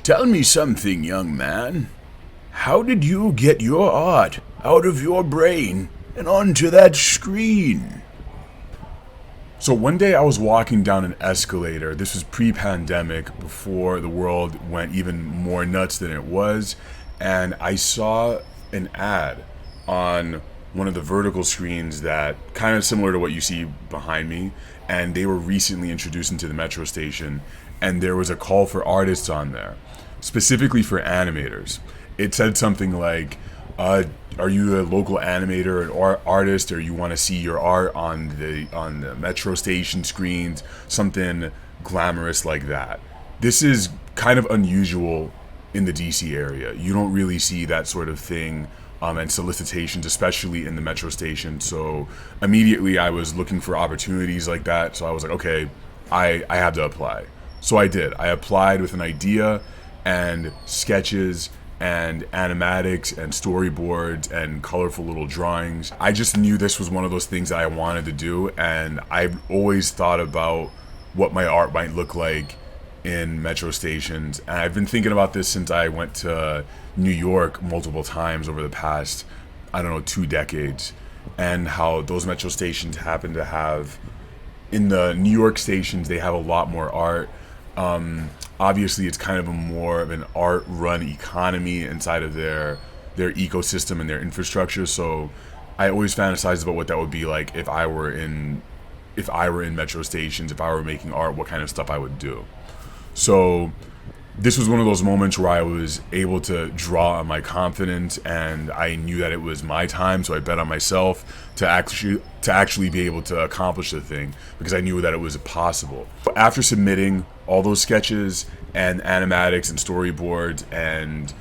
Tell me something, young man. How did you get your art out of your brain and onto that screen? So one day I was walking down an escalator. This was pre-pandemic, before the world went even more nuts than it was. And I saw an ad on one of the vertical screens that kind of similar to what you see behind me. And they were recently introduced into the metro station. And there was a call for artists on there, specifically for animators. It said something like, are you a local animator or artist, or you want to see your art on the metro station screens, something glamorous like that. This is kind of unusual in the DC area. You don't really see that sort of thing, and solicitations, especially in the metro station. So immediately I was looking for opportunities like that. So I was like, okay, I have to apply. So I did. I applied with an idea and sketches and animatics and storyboards and colorful little drawings. I just knew this was one of those things that I wanted to do, and I've always thought about what my art might look like in metro stations. And I've been thinking about this since I went to New York multiple times over the past, 2 decades, and how those metro stations happen to have, in the New York stations, they have a lot more art. Obviously, it's kind of more of an art-run economy inside of their ecosystem and their infrastructure. So I always fantasized about what that would be like if I were in metro stations, if I were making art, what kind of stuff I would do. So this was one of those moments where I was able to draw on my confidence, and I knew that it was my time, so I bet on myself to actually be able to accomplish the thing, because I knew that it was possible. After submitting all those sketches and animatics and storyboards and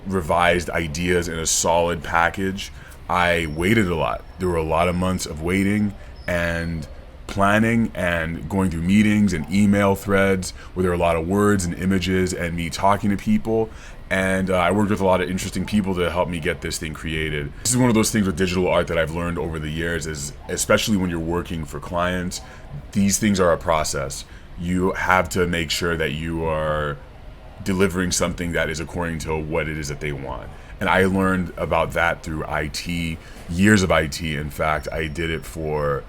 revised ideas in a solid package, I waited a lot. There were a lot of months of waiting and planning and going through meetings and email threads where there were a lot of words and images and me talking to people. And I worked with a lot of interesting people to help me get this thing created. This is one of those things with digital art that I've learned over the years, is especially when you're working for clients, these things are a process. You have to make sure that you are delivering something that is according to what it is that they want. And I learned about that through IT, years of IT. In fact, I did it for,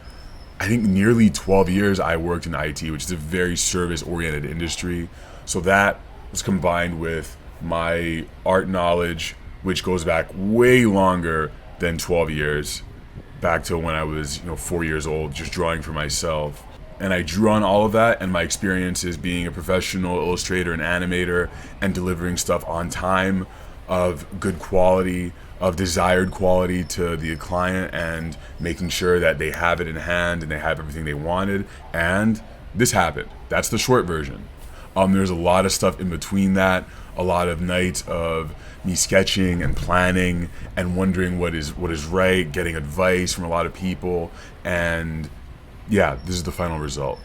I think, nearly 12 years. I worked in IT, which is a very service-oriented industry. So that was combined with my art knowledge, which goes back way longer than 12 years, back to when I was 4 years old, just drawing for myself. And I drew on all of that and my experiences being a professional illustrator and animator and delivering stuff on time, of good quality, of desired quality to the client, and making sure that they have it in hand and they have everything they wanted. And this happened. That's the short version. There's a lot of stuff in between that, a lot of nights of me sketching and planning and wondering what is right, getting advice from a lot of people, and yeah, this is the final result.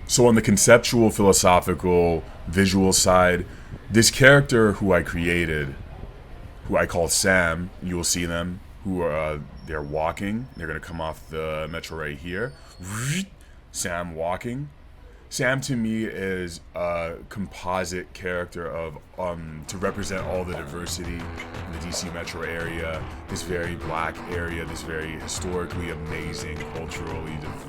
So on the conceptual, philosophical, visual side, this character who I created, who I call Sam, you will see them, they're walking. They're gonna come off the metro right here. Sam walking. Sam to me is a composite character of to represent all the diversity in the DC metro area, this very black area, this very historically amazing, culturally diverse